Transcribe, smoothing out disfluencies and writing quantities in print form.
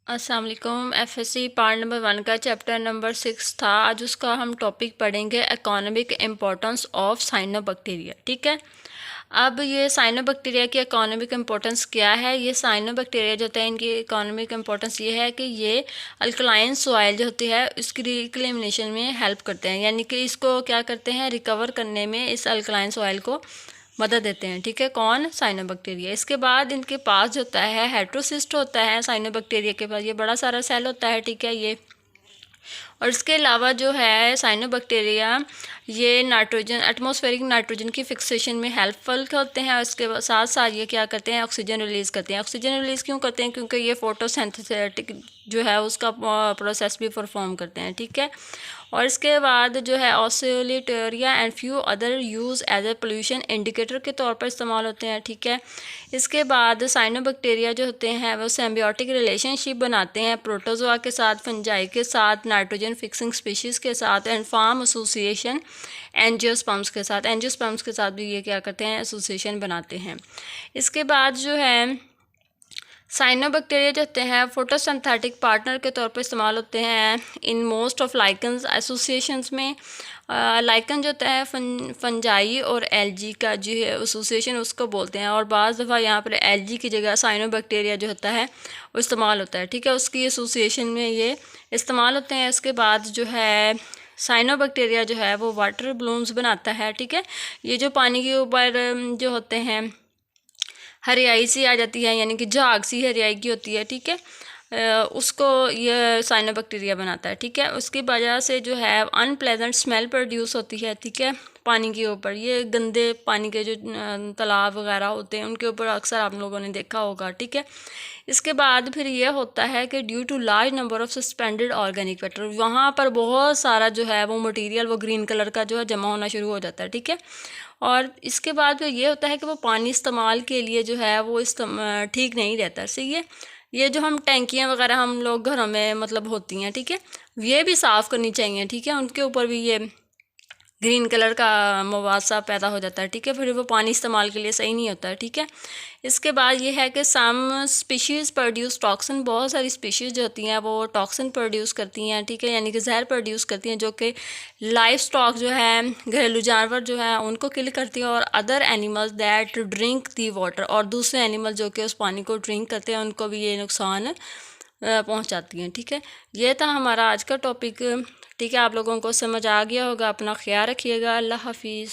अस्सलाम वालेकुम। FSc part number 1 का चैप्टर नंबर 6 था। आज उसका हम टॉपिक पढ़ेंगे इकोनॉमिक इम्पोर्टेंस ऑफ साइनोबैक्टीरिया। ठीक है। अब ये साइनोबैक्टीरिया की इकोनॉमिक इम्पोर्टेंस क्या है? ये साइनोबैक्टीरिया जो होता है इनकी इकोनॉमिक इम्पोर्टेंस ये है कि ये अल्कलाइन सॉइल जो होती है इसकी रिक्लेमिनेशन में हेल्प करते हैं, यानी कि इसको क्या करते हैं, रिकवर करने में इस अल्कलाइन सॉइल को मदद देते हैं। ठीक है, कौन? साइनोबैक्टीरिया। इसके बाद इनके पास जो होता है हेट्रोसिस्ट होता है साइनोबैक्टीरिया के पास, ये बड़ा सारा सेल होता है। ठीक है, ये और इसके अलावा जो है साइनोबैक्टीरिया ये नाइट्रोजन, एटमॉस्फेरिक नाइट्रोजन की फिक्सेशन में हेल्पफुल होते हैं और इसके साथ साथ ये क्या करते हैं, ऑक्सीजन रिलीज़ करते हैं। ऑक्सीजन रिलीज़ क्यों करते हैं? क्योंकि ये फोटोसिंथेटिक जो है उसका प्रोसेस भी परफॉर्म करते हैं। ठीक है, और इसके बाद जो है Oscillatoria and few other use as a pollution indicator के तौर पर इस्तेमाल होते हैं। ठीक है, इसके बाद साइनोबैक्टीरिया जो होते हैं वो सिम्बियोटिक रिलेशनशिप बनाते हैं प्रोटोजोआ के साथ, फंजाई के साथ, नाइट्रोजन फिक्सिंग स्पीशीज़ के साथ एंड फॉर्म एसोसिएशन एंजियोस्पर्म्स के साथ। एंजियोस्पर्म्स के साथ भी ये क्या करते हैं, एसोसिएशन बनाते हैं। इसके बाद जो है साइनोबैक्टीरिया जो होते हैं फोटोसिंथेटिक पार्टनर के तौर पर इस्तेमाल होते हैं in most of lichens associations में। लाइकन जो होता है फंजाई और एलजी का जो है एसोसिएशन उसको बोलते हैं, और बाज़ दफ़ा यहाँ पर एलजी की जगह साइनोबैक्टीरिया जो होता है वो इस्तेमाल होता है। ठीक है, उसकी एसोसिएशन में ये इस्तेमाल होते हैं। इसके बाद जो है साइनोबैक्टीरिया जो है वो वाटर बलून्स बनाता है। ठीक है, ये जो पानी के ऊपर जो होते हैं हरियाई सी आ जाती है, यानी कि झाग सी हरियाई की होती है। ठीक है, उसको ये साइनोबैक्टीरिया बनाता है। ठीक है, उसकी वजह से जो है अनप्लेजेंट स्मेल प्रोड्यूस होती है। ठीक है, पानी के ऊपर ये गंदे पानी के जो तालाब वगैरह होते हैं उनके ऊपर अक्सर आप लोगों ने देखा होगा। ठीक है, इसके बाद फिर ये होता है कि due to large number of suspended organic matter, वहाँ पर बहुत सारा जो है वो मटेरियल वो ग्रीन कलर का जो है जमा होना शुरू हो जाता है। ठीक है, और इसके बाद फिर ये होता है कि वो पानी इस्तेमाल के लिए जो है वो ठीक नहीं रहता। सही है, ये जो हम टैंकियाँ वगैरह हम लोग घरों में मतलब होती हैं, ठीक है, ये भी साफ़ करनी चाहिए। ठीक है, उनके ऊपर भी ये ग्रीन कलर का मवाद सा पैदा हो जाता है। ठीक है, फिर वो पानी इस्तेमाल के लिए सही नहीं होता है। ठीक है, इसके बाद ये है कि सम स्पीशीज़ प्रोड्यूस टॉक्सिन, बहुत सारी स्पीशीज़ जो होती हैं वो टॉक्सिन प्रोड्यूस करती हैं। ठीक है, यानी कि जहर प्रोड्यूस करती हैं जो कि लाइफ स्टॉक जो है, घरेलू जानवर जो है उनको किल करती हैं, और other animals that drink the water, और दूसरे एनिमल जो कि उस पानी को ड्रिंक करते हैं उनको भी ये नुकसान पहुंचाती हैं। ठीक है, ये था हमारा आज का टॉपिक। ठीक है, आप लोगों को समझ आ गया होगा। अपना ख्याल रखिएगा। अल्लाह हाफिज़।